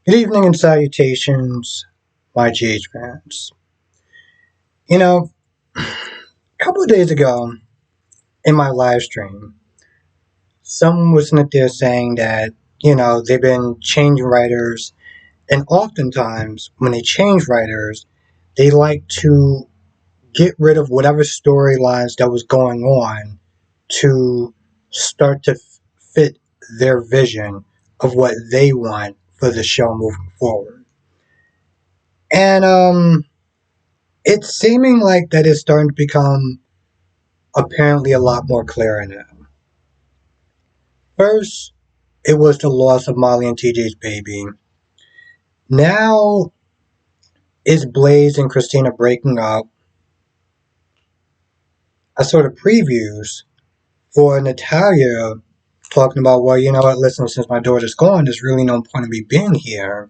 Good evening and salutations, my GH fans. You know, a couple of days ago in my live stream, someone was in there saying that, they've been changing writers, and oftentimes when they change writers, they like to get rid of whatever storylines that was going on to start to fit their vision of what they want for the show moving forward. And it's seeming like that is starting to become apparently a lot more clear now. First, it was the loss of Molly and TJ's baby. Now is Blaze and Christina breaking up. I saw the previews for Natalia talking about, well, you know what, listen, since my daughter's gone, there's really no point in me being here.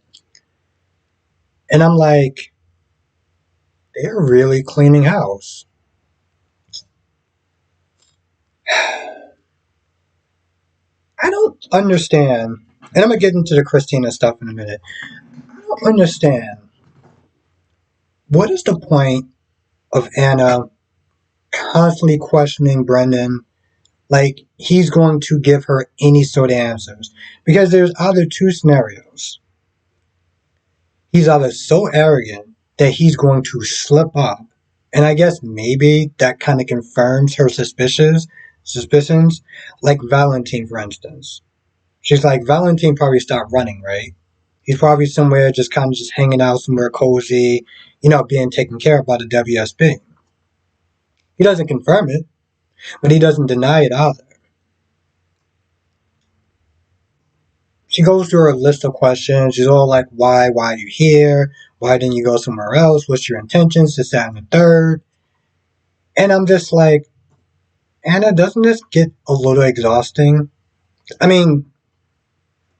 And I'm like, they're really cleaning house. I don't understand, and I'm going to get into the Christina stuff in a minute. I don't understand. What is the point of Anna constantly questioning Brennan like he's going to give her any sort of answers? Because there's either two scenarios. He's either so arrogant that he's going to slip up, and I guess maybe that kind of confirms her suspicions, like Valentine, for instance. She's like, Valentine probably stopped running, right? He's probably somewhere just kind of just hanging out somewhere cozy, being taken care of by the WSB. He doesn't confirm it, but he doesn't deny it either. She goes through her list of questions. She's all like, why? Why are you here? Why didn't you go somewhere else? What's your intentions? This, that, and the third. And I'm just like, Anna, doesn't this get a little exhausting? I mean,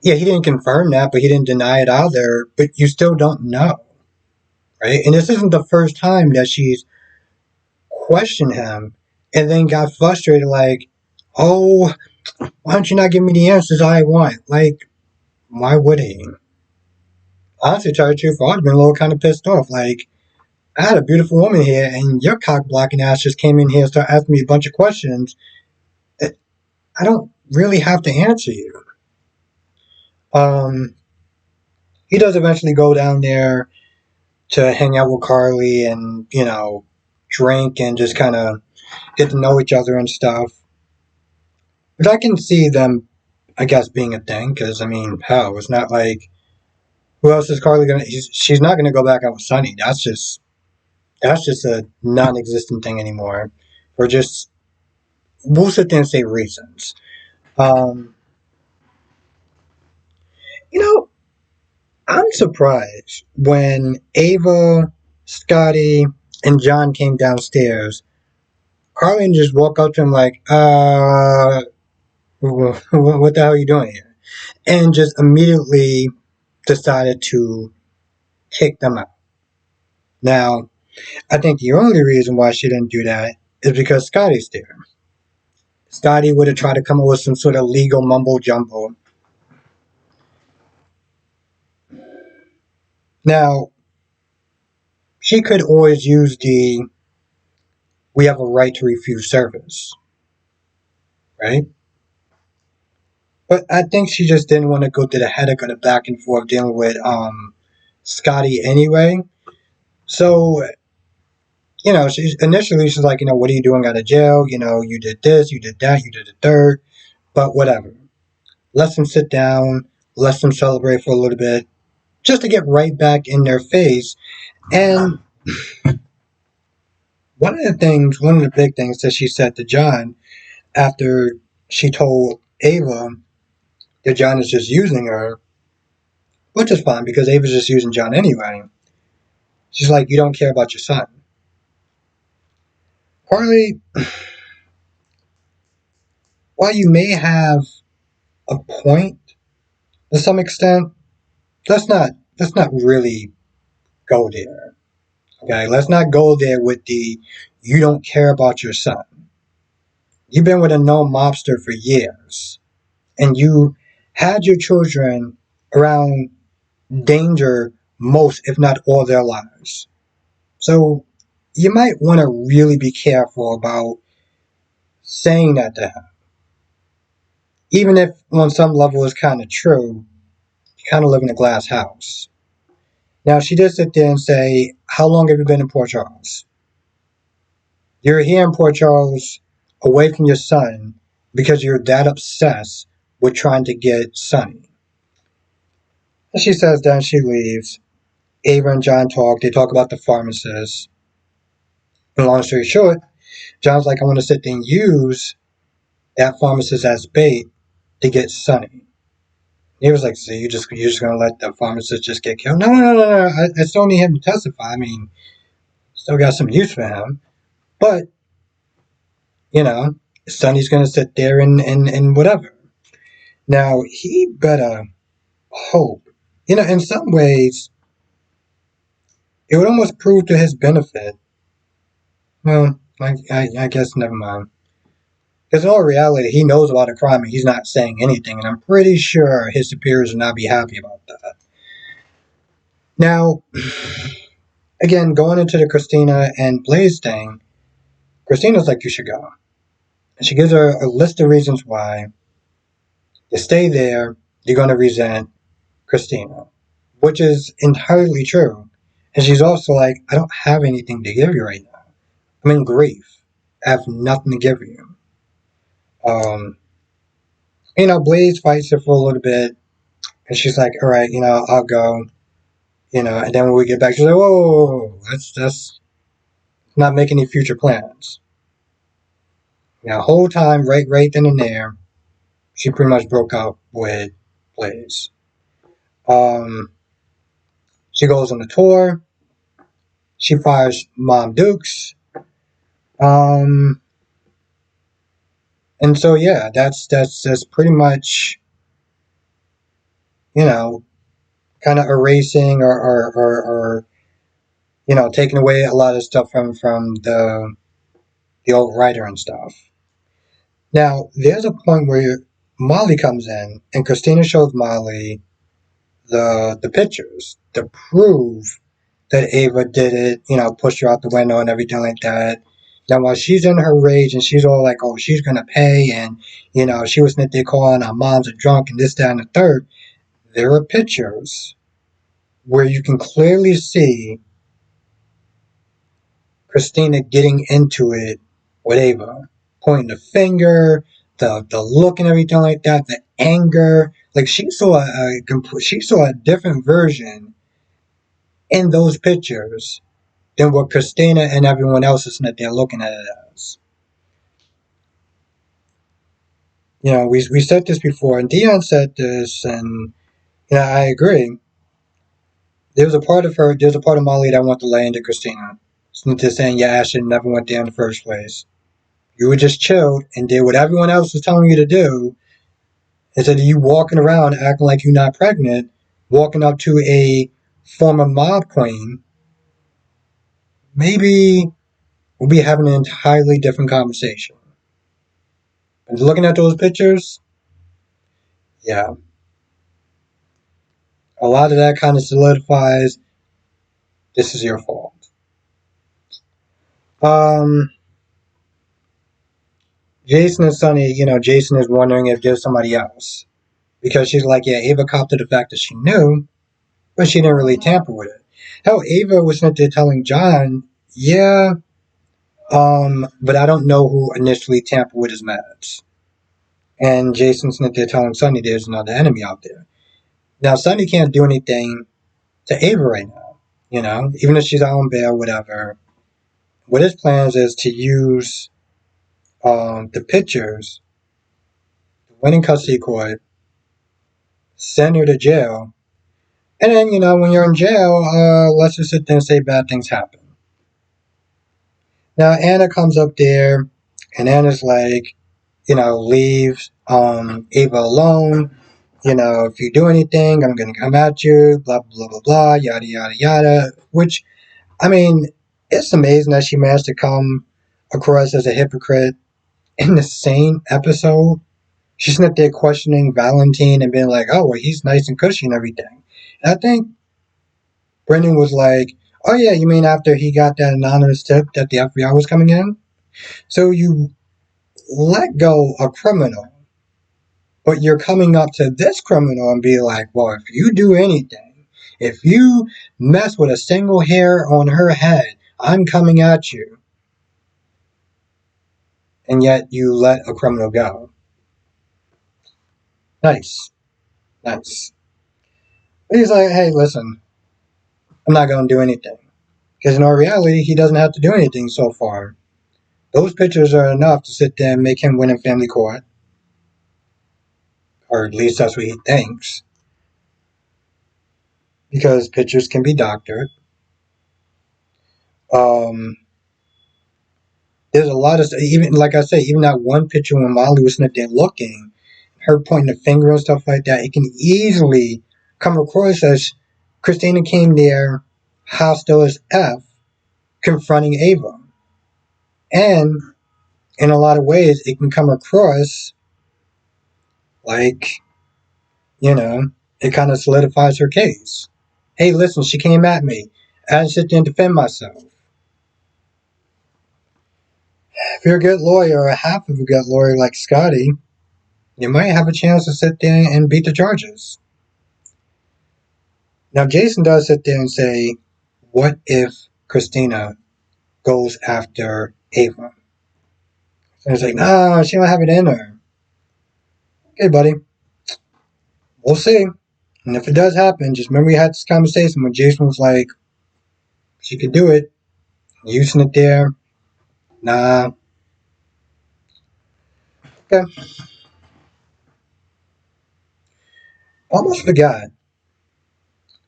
yeah, he didn't confirm that, but he didn't deny it either. But you still don't know, right? And this isn't the first time that she's questioned him and then got frustrated, like, oh, why don't you not give me the answers I want? Like, why would he? Honestly, to tell you the truth, I've been a little kind of pissed off. Like, I had a beautiful woman here, and your cock blocking ass just came in here and started asking me a bunch of questions that I don't really have to answer you. Um, he does eventually go down there to hang out with Carly and, drink and just kind of get to know each other and stuff. But I can see them, I guess, being a thing, because, I mean, hell, it's not like, who else is Carly gonna, she's not gonna go back out with Sonny. That's just a non-existent thing anymore. Or just, we'll sit there and say reasons. Um, you know, I'm surprised when Ava, Scotty, and John came downstairs. Carly just walked up to him like, what the hell are you doing here? And just immediately decided to kick them out. Now, I think the only reason why she didn't do that is because Scotty's there. Scotty would have tried to come up with some sort of legal mumbo jumbo. Now, she could always use the we have a right to refuse service, right? But I think she just didn't want to go through the headache of the back and forth dealing with Scotty anyway. So, she's like, what are you doing out of jail? You did this, you did that, you did the third, but whatever. Let them sit down, let them celebrate for a little bit, just to get right back in their face. And one of the big things that she said to John after she told Ava that John is just using her, which is fine because Ava's just using John anyway. She's like, you don't care about your son. Carly, while you may have a point to some extent, let's not really go there. Okay, let's not go there with the you don't care about your son. You've been with a known mobster for years, and you had your children around danger most, if not all, their lives. So you might want to really be careful about saying that to him. Even if on some level it's kind of true, you kind of live in a glass house. Now, she did sit there and say, how long have you been in Port Charles? You're here in Port Charles away from your son because you're that obsessed with trying to get Sonny. And she says that and she leaves. Ava and John talk. They talk about the pharmacist. And long story short, John's like, I want to sit there and use that pharmacist as bait to get Sonny. He was like, so you're just gonna let the pharmacist just get killed? No. I still need him to testify. I mean, still got some use for him. But, you know, Sonny's gonna sit there and whatever. Now he better hope. You know, in some ways, it would almost prove to his benefit. Well, I guess never mind. Because in all reality, he knows about the crime and he's not saying anything, and I'm pretty sure his superiors will not be happy about that. Now, again, going into the Christina and Blaze thing, Christina's like, you should go. And she gives her a list of reasons why. You stay there, you're going to resent Christina, which is entirely true. And she's also like, I don't have anything to give you right now. I'm in grief. I have nothing to give you. Um, Blaze fights her for a little bit, and she's like, all right, I'll go. And then when we get back, she's like, whoa, that's not making any future plans. Whole time, right then and there, she pretty much broke up with Blaze. She goes on a tour. She fires Mom Dukes. And so yeah, that's pretty much, kind of erasing or taking away a lot of stuff from the old writer and stuff. Now, there's a point where Molly comes in and Christina shows Molly the pictures to prove that Ava did it, pushed her out the window and everything like that. Now, while she's in her rage and she's all like, oh, she's going to pay and, she was in there calling our moms are drunk and this, that, and the third, there are pictures where you can clearly see Christina getting into it with Ava, pointing the finger, the look and everything like that, the anger. Like she saw a different version in those pictures than what Christina and everyone else is that they're looking at it as. We said this before, and Dion said this, and I agree. There's a part of Molly that wanted to lay into Christina. It's not just saying, yeah, I should never went there in the first place. You were just chilled and did what everyone else was telling you to do. Instead of you walking around acting like you're not pregnant, walking up to a former mob queen, maybe we'll be having an entirely different conversation. And looking at those pictures, yeah. A lot of that kind of solidifies this is your fault. Jason and Sonny, Jason is wondering if there's somebody else. Because she's like, yeah, Ava copped to the fact that she knew, but she didn't really tamper with it. Hell, Ava was sent there telling John, yeah, but I don't know who initially tampered with his meds. And Jason's sent there telling Sonny there's another enemy out there. Now, Sonny can't do anything to Ava right now, even if she's out on bail, whatever. What his plans is to use the pictures, the winning custody court, send her to jail, and then, when you're in jail, let's just sit there and say bad things happen. Now, Anna comes up there, and Anna's like, leave Ava alone. If you do anything, I'm going to come at you, blah, blah, blah, blah, yada, yada, yada. Which, I mean, it's amazing that she managed to come across as a hypocrite in the same episode. She's not there questioning Valentine and being like, oh, well, he's nice and cushy and everything. And I think Brennan was like, oh yeah, you mean after he got that anonymous tip that the FBI was coming in? So you let go a criminal, but you're coming up to this criminal and be like, well, if you do anything, if you mess with a single hair on her head, I'm coming at you. And yet you let a criminal go. Nice. Nice. But he's like, hey, listen, I'm not going to do anything. Because in all reality, he doesn't have to do anything so far. Those pictures are enough to sit there and make him win in family court. Or at least that's what he thinks. Because pictures can be doctored. Um, there's a lot of stuff. Even, like I said, even that one picture when Molly was sitting there looking, her pointing the finger and stuff like that, it can easily come across as Christina came there hostile as F, confronting Ava. And in a lot of ways, it can come across like, you know, it kind of solidifies her case. Hey, listen, she came at me. I had to sit there and defend myself. If you're a good lawyer, or half of a good lawyer like Scotty, you might have a chance to sit there and beat the charges. Now, Jason does sit there and say, what if Christina goes after Ava? And he's like, no, she don't have it in her. Okay, buddy. We'll see. And if it does happen, just remember we had this conversation when Jason was like, she could do it. Using it there. Nah. Okay. Almost forgot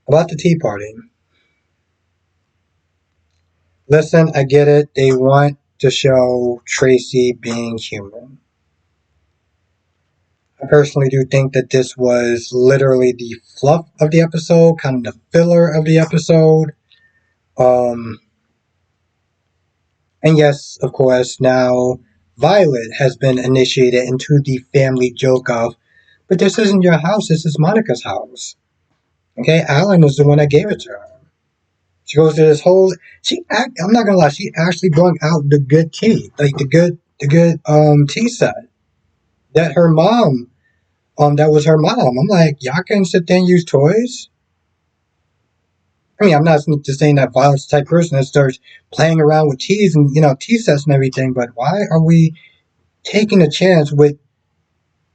about the tea party. Listen, I get it. They want to show Tracy being human. I personally do think that this was literally the fluff of the episode, kind of the filler of the episode. Um, and yes, of course, now Violet has been initiated into the family joke of, but this isn't your house, this is Monica's house. Okay, Alan is the one that gave it to her. She goes to this whole. I'm not gonna lie. She actually brought out the good tea, like the good tea set that her mom. That was her mom. I'm like, y'all can sit there and use toys. I mean, I'm not just saying that Violet's the type of person that starts playing around with teas and tea sets and everything. But why are we taking a chance with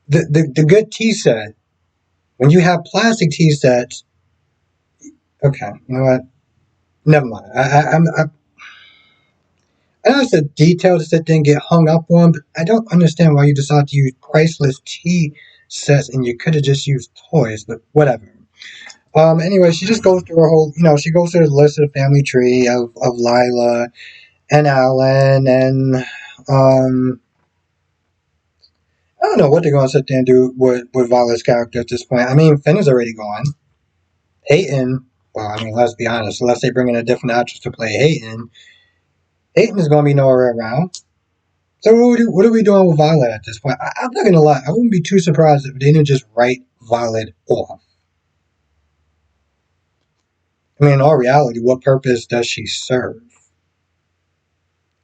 the good tea set when you have plastic tea sets? Okay, you know what? Never mind. I know it's a detail to sit there and get hung up on, but I don't understand why you decided to use priceless tea sets and you could have just used toys, but whatever. Anyway, she just goes through her whole, she goes through the list of the family tree of Lila and Alan and, I don't know what they're going to sit there and do with Violet's character at this point. I mean, Finn is already gone. Hayden, well, I mean, let's be honest, unless they bring in a different actress to play Hayden is going to be nowhere around. So what are we doing with Violet at this point? I'm not gonna lie, I wouldn't be too surprised if they didn't just write Violet off. I mean, in all reality, what purpose does she serve?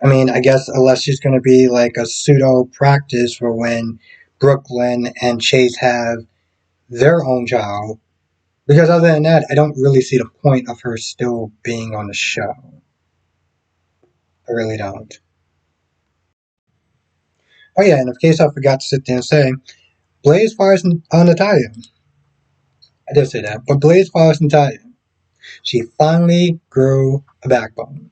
I mean, I guess unless she's gonna be like a pseudo practice for when Brooklyn and Chase have their own child. Because other than that, I don't really see the point of her still being on the show. I really don't. Oh yeah, and in case I forgot to sit there and say, Blaze fires on Natalia. I did say that, but Blaze fires Natalia. She finally grew a backbone.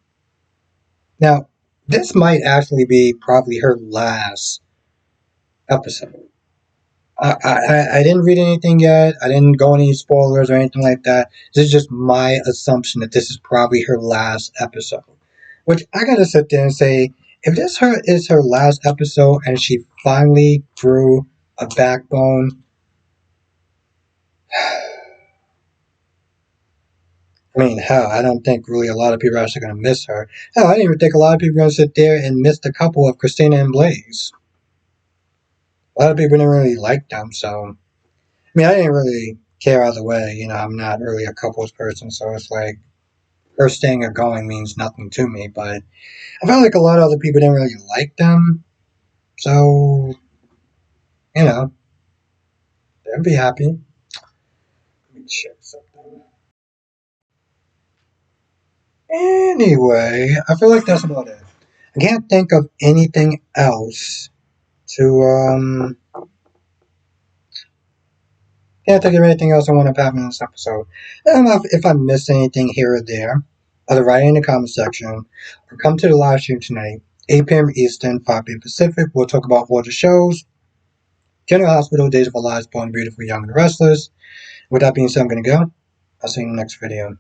Now, this might actually be probably her last episode. I didn't read anything yet. I didn't go any spoilers or anything like that. This is just my assumption that this is probably her last episode. Which I gotta sit there and say, if this is her last episode and she finally grew a backbone, I mean, hell, I don't think really a lot of people are actually going to miss her. Hell, I didn't even think a lot of people are going to sit there and miss the couple of Christina and Blaze. A lot of people didn't really like them, so. I mean, I didn't really care either way. You know, I'm not really a couples person, so it's like her staying or going means nothing to me. But I felt like a lot of other people didn't really like them, so you know, they'd be happy. Let me check something. Anyway, I feel like that's about it. I can't think of anything else to can't think of anything else I want to have in this episode. I don't know if I missed anything here or there. Either write it in the comment section or come to the live stream tonight, 8 p.m. Eastern, 5 p.m. Pacific. We'll talk about all the shows. General Hospital, Days of Our Lives, Born Beautiful, Young and Restless. With that being said, I'm going to go. I'll see you in the next video.